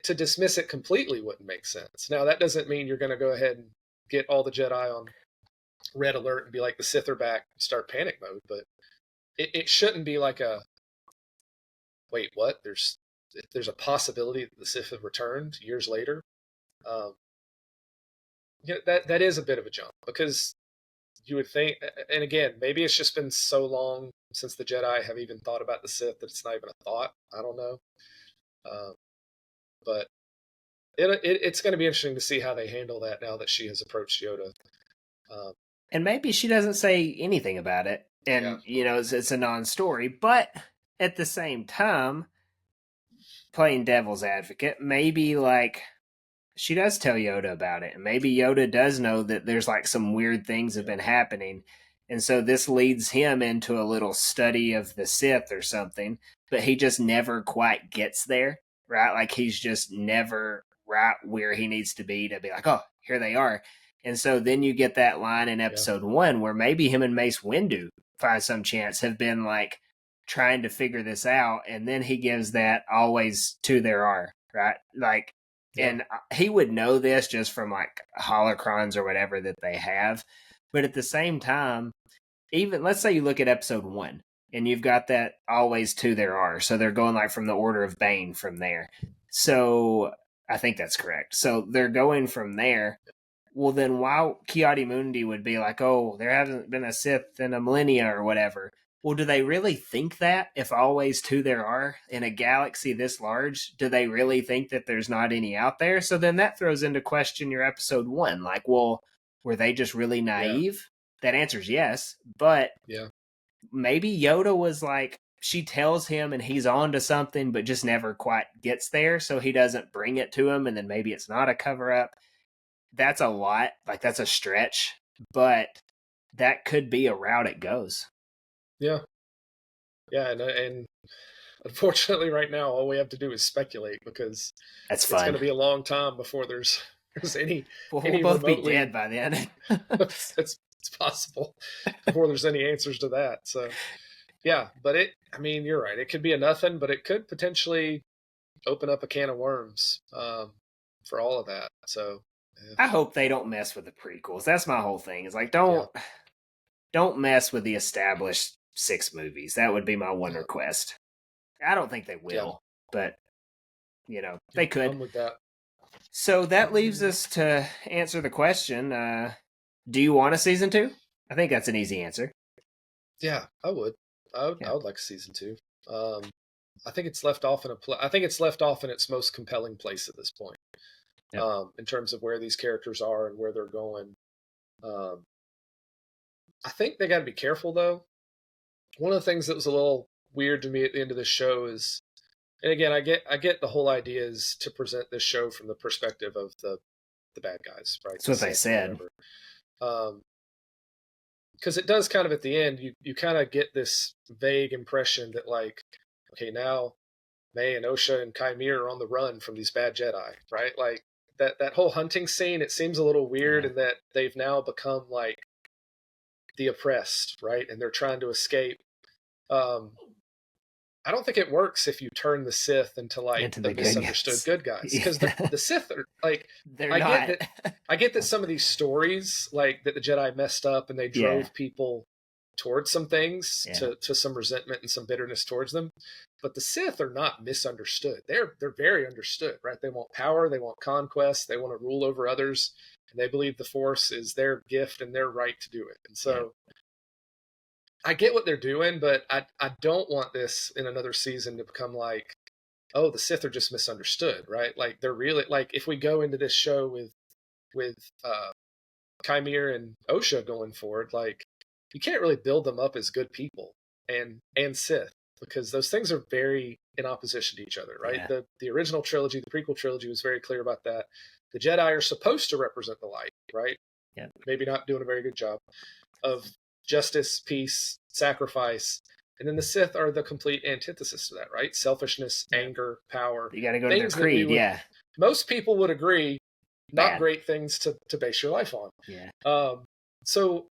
To dismiss it completely wouldn't make sense. Now, that doesn't mean you're going to go ahead and get all the Jedi on red alert and be like, the Sith are back and start panic mode, but it shouldn't be like a, wait, what? There's a possibility that the Sith have returned years later. Um, that is a bit of a jump, because you would think, and again, maybe it's just been so long since the Jedi have even thought about the Sith that it's not even a thought. I don't know, but it's going to be interesting to see how they handle that now that she has approached Yoda. Um, And maybe she doesn't say anything about it, yeah, and it's a non-story. But at the same time, playing devil's advocate, maybe like she does tell Yoda about it, and maybe Yoda does know that there's like some weird things have yeah, been happening, and so this leads him into a little study of the Sith or something, but he just never quite gets there, right? Like, he's just never right where he needs to be like, oh, here they are. And so then you get that line in yeah, Episode 1 where maybe him and Mace Windu, by some chance, have been like trying to figure this out, and then he gives that always to there are, right? Like, yeah, and he would know this just from like holocrons or whatever that they have. But at the same time, even let's say you look at Episode 1 and you've got that always two there are. So they're going like from the Order of Bane from there. So I think that's correct. So they're going from there. Well, then why Kiadi Mundi would be like, oh, there hasn't been a Sith in a millennia or whatever. Well, do they really think that if always two there are in a galaxy this large? Do they really think that there's not any out there? So then that throws into question your Episode 1. Like, well, were they just really yeah, naive? That answer's yes. But yeah, maybe Yoda was like, she tells him and he's on to something, but just never quite gets there. So he doesn't bring it to him. And then maybe it's not a cover up. That's a lot. Like, that's a stretch. But that could be a route it goes. yeah, yeah, and unfortunately, right now, all we have to do is speculate, because That's it's going to fun. be a long time before there's We'll any both be remotely dead by then. it's possible before there's any answers to that. So yeah, but I mean, you're right. It could be a nothing, but it could potentially open up a can of worms for all of that. So I hope they don't mess with the prequels. That's my whole thing. Is like, yeah, don't mess with the established 6 movies. That would be my one yeah, request. I don't think they yeah, will, but yeah, they could. I'm with that. So that leaves us to answer the question: do you want a season 2? I think that's an easy answer. Yeah, I would. I Yeah. would like a season two. I think it's left off in I think it's left off in its most compelling place at this point. in terms of where these characters are and where they're going. Um, I think they got to be careful though. One of the things that was a little weird to me at the end of this show is, and again, I get the whole idea is to present this show from the perspective of the bad guys, right? That's The what they Sith or said. whatever. Because it does kind of at the end, you kind of get this vague impression that like, okay, now May and Osha and Kymir are on the run from these bad Jedi, right? Like that whole hunting scene, it seems a little weird Yeah. in that they've now become like the oppressed, right? And they're trying to escape. Um, I don't think it works if you turn the Sith into like Into the the good misunderstood guys. good guys, because the Sith are like, They're I get not. that I get that some of these stories, like that the Jedi messed up and they Yeah. drove people towards some things Yeah. to some resentment and some bitterness towards them. But the Sith are not misunderstood. They're very understood, right? They want power, they want conquest, they want to rule over others, and they believe the Force is their gift and their right to do it. And Yeah. so I get what they're doing, but I don't want this in another season to become like, oh, the Sith are just misunderstood, right? Like they're really like if we go into this show with Kymir and Osha going forward, like you can't really build them up as good people and Sith because those things are very in opposition to each other, right? Yeah. The original trilogy, the prequel trilogy was very clear about that. The Jedi are supposed to represent the light, right? Yeah. Maybe not doing a very good job of justice, peace, sacrifice. And then the Sith are the complete antithesis to that, right? Selfishness, anger, power. You got to go to their Things that we creed. would, Yeah. most people would agree, not Bad. great things to base your life on. Yeah. So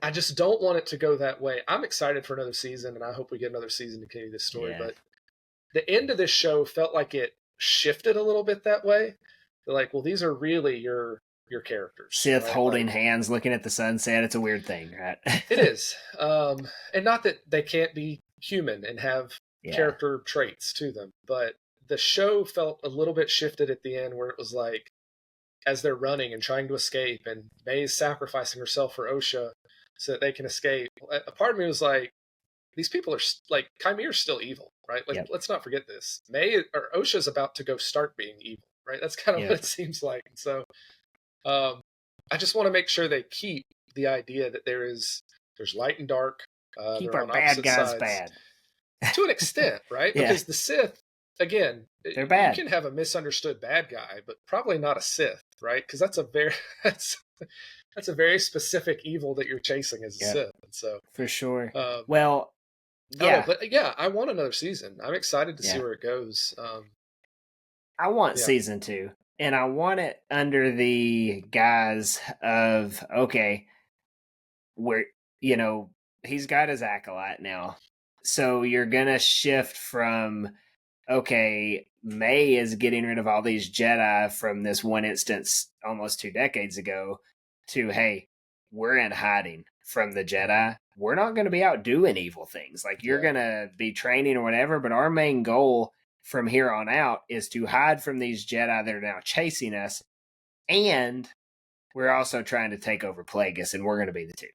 I just don't want it to go that way. I'm excited for another season, and I hope we get another season to continue this story. Yeah. But the end of this show felt like it shifted a little bit that way. They're like, well, these are really your characters. Sith right? holding like, hands, looking at the sunset. It's a weird thing, right? It is. And not that they can't be human and have character traits to them, but the show felt a little bit shifted at the end where it was like, as they're running and trying to escape, and May's sacrificing herself for Osha so that they can escape. A part of me was like, these people are like, Kymir's still evil, right? Like, let's not forget this. May or Osha's about to go start being evil, right? That's kind of what it seems like. So, I just want to make sure they keep the idea that there's light and dark. Keep they're our on bad guys sides. bad. To an extent, right? Because the Sith, again, they're bad. You can have a misunderstood bad guy, but probably not a Sith, right? Because that's a very that's a very specific evil that you're chasing as a Sith. And so for sure. But yeah, I want another season. I'm excited to see where it goes. I want season 2. And I want it under the guise of, okay, where, he's got his Acolyte now. So you're going to shift from, okay, May is getting rid of all these Jedi from this one instance almost 2 decades ago to, hey, we're in hiding from the Jedi. We're not going to be out doing evil things. Like, you're going to be training or whatever, but our main goal from here on out is to hide from these Jedi that are now chasing us, and we're also trying to take over Plagueis, and we're going to be the two.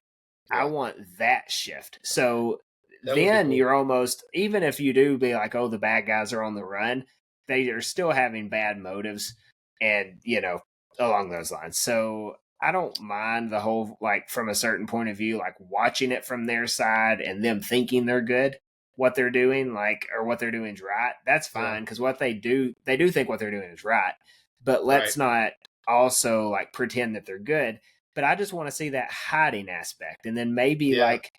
I want that shift. So then you're almost, even if you do be like, oh, the bad guys are on the run, they are still having bad motives and, along those lines. So I don't mind the whole, like, from a certain point of view, like watching it from their side and them thinking they're good, what they're doing, like, or what they're doing is right. That's fine, because what they do think what they're doing is right. But let's not also like pretend that they're good. But I just want to see that hiding aspect. And then maybe like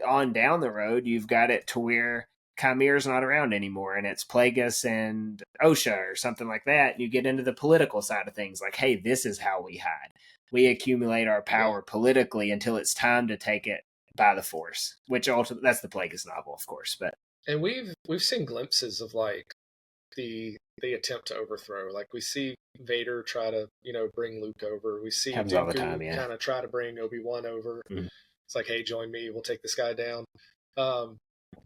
on down the road, you've got it to where Kymir's not around anymore and it's Plagueis and Osha or something like that. And you get into the political side of things like, hey, this is how we hide. We accumulate our power politically until it's time to take it by the Force, which ultimately, that's the Plagueis novel, of course. But and we've seen glimpses of like the attempt to overthrow. Like we see Vader try to bring Luke over. We see Dooku kind of try to bring Obi-Wan over. Mm-hmm. It's like, hey, join me. We'll take this guy down.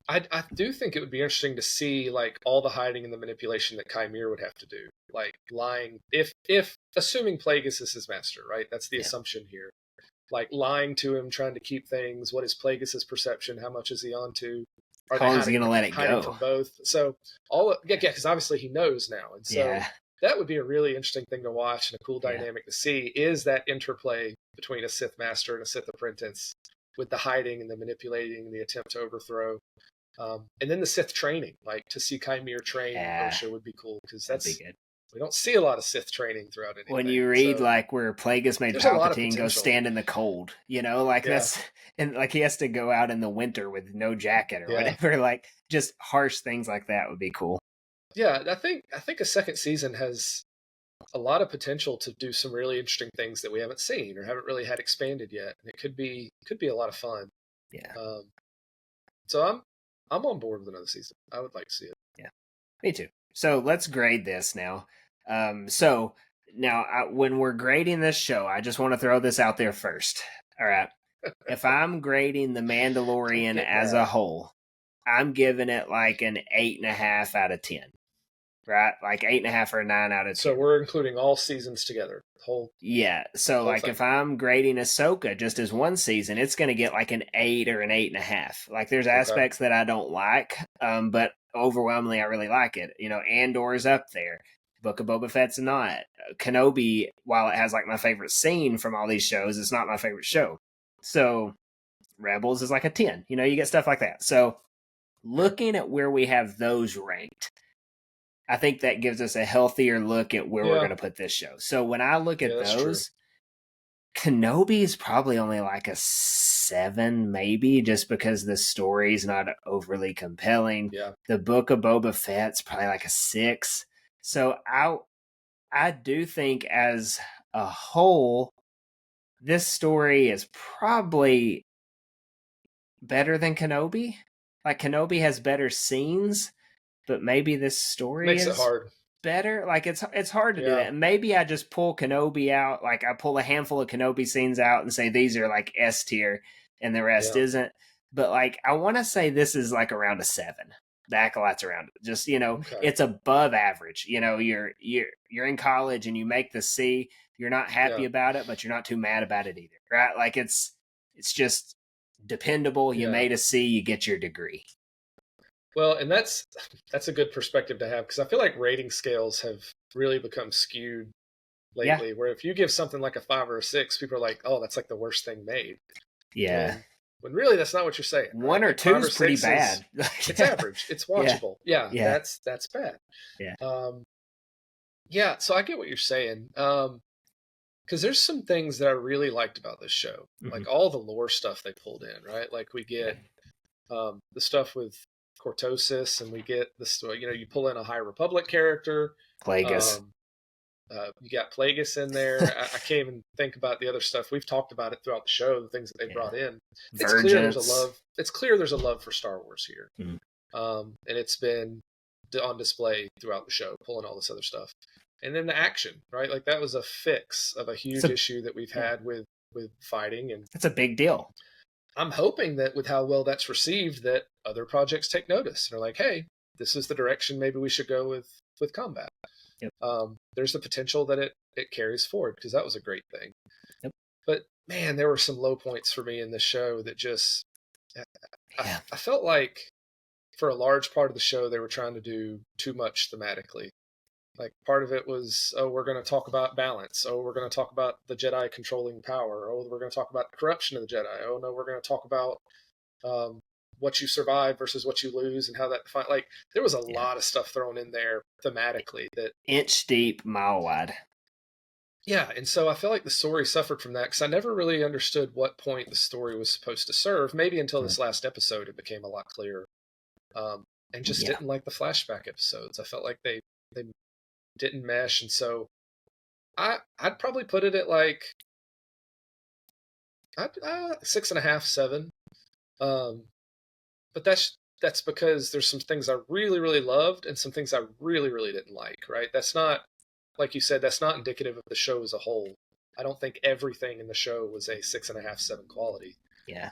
I do think it would be interesting to see like all the hiding and the manipulation that Kymir would have to do, like lying. If assuming Plagueis is his master, right? That's the assumption here. Like lying to him, trying to keep things. What is Plagueis's perception? How much is he onto? How long is he going to let it go? From both. So because obviously he knows now, and so that would be a really interesting thing to watch and a cool dynamic to see, is that interplay between a Sith master and a Sith apprentice, with the hiding and the manipulating and the attempt to overthrow. And then the Sith training, like to see Chimere train in Osha would be cool, because that'd be good. We don't see a lot of Sith training throughout anything. When you read like where Plagueis made Palpatine go stand in the cold, you know, like that's, and like he has to go out in the winter with no jacket or whatever, like just harsh things like that would be cool. Yeah, I think a second season has a lot of potential to do some really interesting things that we haven't seen or haven't really had expanded yet. And it could be a lot of fun. Yeah. So I'm on board with another season. I would like to see it. Yeah, me too. So let's grade this now. So now when we're grading this show, I just want to throw this out there first. All right. If I'm grading The Mandalorian as a whole, I'm giving it like an 8.5 out of 10. Right? Like 8.5 or 9 out of 10. So we're including all seasons together. Yeah. So like thing. If I'm grading Ahsoka just as one season, it's going to get like an 8 or an 8.5. Like there's aspects that I don't like, but overwhelmingly I really like it. You know, Andor's up there. Book of Boba Fett's not. Kenobi, while it has like my favorite scene from all these shows, it's not my favorite show. So Rebels is like a 10. You know, you get stuff like that. So looking at where we have those ranked, I think that gives us a healthier look at where we're going to put this show. So when I look at those, Kenobi is probably only like a 7, maybe, just because the story's not overly compelling. Yeah. The Book of Boba Fett's probably like a 6. So I do think as a whole, this story is probably better than Kenobi. Like Kenobi has better scenes, but maybe this story makes it hard. Better. Like it's hard to do that. Maybe I just pull Kenobi out. Like I pull a handful of Kenobi scenes out and say these are like S tier, and the rest isn't. But like I want to say this is like around a 7. The Acolyte's around it. Just, you know, it's above average. You know, you're in college and you make the C. You're not happy about it, but you're not too mad about it either, right? Like it's just dependable. You made a C, you get your degree. Well, and that's a good perspective to have, because I feel like rating scales have really become skewed lately. Where if you give something like a 5 or a 6, people are like, "Oh, that's like the worst thing made." Yeah. When really that's not what you're saying. 1 or 2 is pretty bad. It's average. It's watchable. Yeah. That's bad. Yeah. So I get what you're saying. Because there's some things that I really liked about this show, like all the lore stuff they pulled in, right? Like we get the stuff with Cortosis, and we get this. You know, you pull in a High Republic character, Plagueis. You got Plagueis in there. I can't even think about the other stuff. We've talked about it throughout the show, the things that they brought in. It's clear there's a love. It's clear there's a love for Star Wars here, and it's been on display throughout the show, pulling all this other stuff. And then the action, right? Like that was a fix of a huge issue that we've had with fighting, and it's a big deal. I'm hoping that with how well that's received, that other projects take notice. They're like, hey, this is the direction maybe we should go with combat. Yep. There's the potential that it carries forward, because that was a great thing. Yep. But man, there were some low points for me in this show that just I felt like for a large part of the show they were trying to do too much thematically. Like part of it was, oh, we're going to talk about balance. Oh, we're going to talk about the Jedi controlling power. Oh, we're going to talk about the corruption of the Jedi. Oh, no, we're going to talk about what you survive versus what you lose and how that defines. Like there was a lot of stuff thrown in there thematically that inch deep, mile wide. Yeah, and so I feel like the story suffered from that, because I never really understood what point the story was supposed to serve. Maybe until this last episode, it became a lot clearer. And just didn't like the flashback episodes. I felt like they didn't mesh, and so I'd probably put it at like 6.5, 7. But that's because there's some things I really, really loved and some things I really, really didn't like, right? That's not, like you said, that's not indicative of the show as a whole. I don't think everything in the show was a 6.5, 7 quality. Yeah.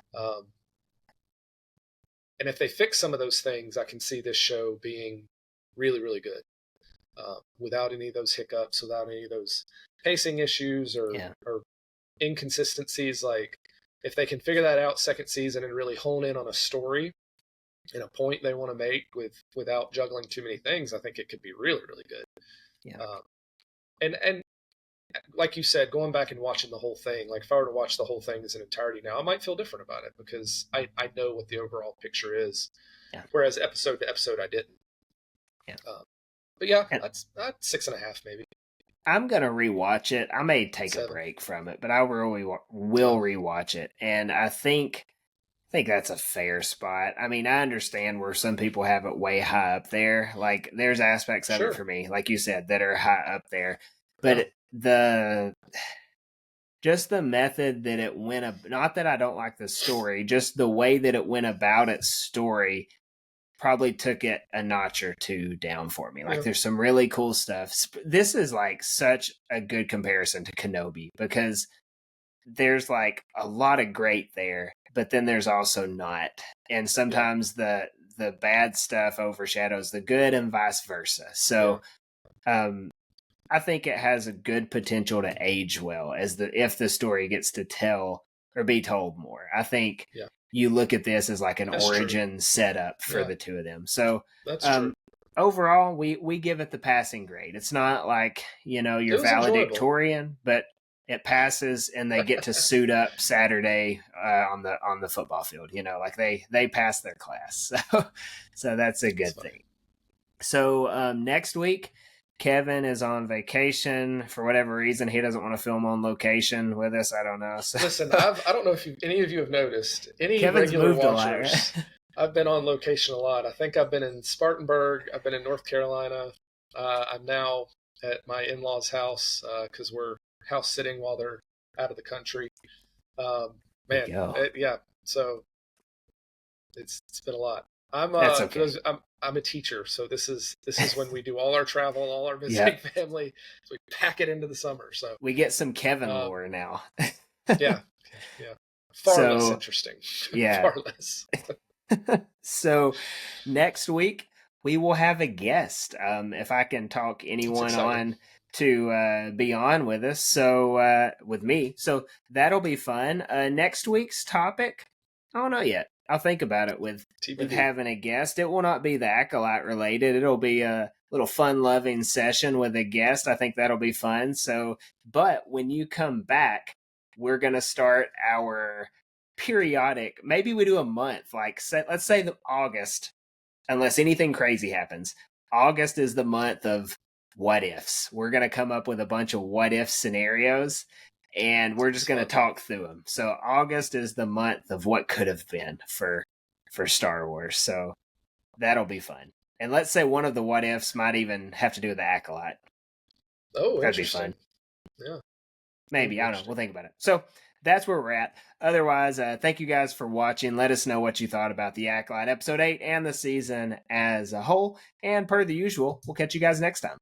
And if they fix some of those things, I can see this show being really, really good. Without any of those hiccups, without any of those pacing issues or inconsistencies. Like if they can figure that out second season and really hone in on a story and a point they want to make without juggling too many things, I think it could be really, really good. Yeah. and like you said, going back and watching the whole thing, like if I were to watch the whole thing as an entirety now, I might feel different about it because I know what the overall picture is. Yeah. Whereas episode to episode, I didn't. Yeah. But yeah, And that's 6.5 maybe. I'm gonna rewatch it. I may take a 7. break from it, but I really will rewatch it. And I think that's a fair spot. I mean, I understand where some people have it way high up there. Like, there's aspects of it Sure. for me, like you said, that are high up there. Yeah. But the just the method that it went, not that I don't like the story, just the way that it went about its story probably took it a notch or two down for me. Like, Yeah. there's some really cool stuff. This is like such a good comparison to Kenobi because there's like a lot of great there, but then there's also not. And Yeah. sometimes the bad stuff overshadows the good and vice versa. So I think it has a good potential to age well as if the story gets to tell or be told more. I think Yeah. you look at this as like an That's true. origin setup for Yeah. the two of them. So That's true. overall, we give it the passing grade. It's not like, It your was enjoyable. valedictorian, but it passes, and they get to suit up Saturday on the football field. Like they pass their class, so that's a That's good funny. thing. So next week, Kevin is on vacation for whatever reason. He doesn't want to film on location with us. I don't know. So Listen, I don't know if any of you have noticed, any Kevin's regular moved a lot, right? watchers, I've been on location a lot. I think I've been in Spartanburg. I've been in North Carolina. I'm now at my in-laws' house because we're house sitting while they're out of the country. Um, There you man, go. yeah. So it's been a lot. That's okay. I'm a teacher, so this is when we do all our travel, all our visiting Yeah, family. So we pack it into the summer. So we get some Kevin um, lore now. yeah, yeah, far less So interesting, yeah. far less. So next week we will have a guest. If I can talk It's anyone exciting. on to be on with us, so with me, so that'll be fun. Next week's topic, I don't know yet. I'll think about it with TBD. having a guest. It will not be the Acolyte related. It'll be a little fun-loving session with a guest. I think that'll be fun. So, but when you come back, we're gonna start our periodic. Maybe we do a month. Like, let's say the August, unless anything crazy happens. August is the month of what ifs. We're gonna come up with a bunch of what if scenarios, and we're just It's gonna fun. talk through them. So August is the month of what could have been for Star Wars. So that'll be fun. And let's say one of the what ifs might even have to do with the Acolyte. Oh, That'd be interesting. fun. Yeah, that'd Maybe. be I don't know. We'll interesting. think about it. So that's where we're at. Otherwise, thank you guys for watching. Let us know what you thought about the Acolyte episode 8 and the season as a whole. And per the usual, we'll catch you guys next time.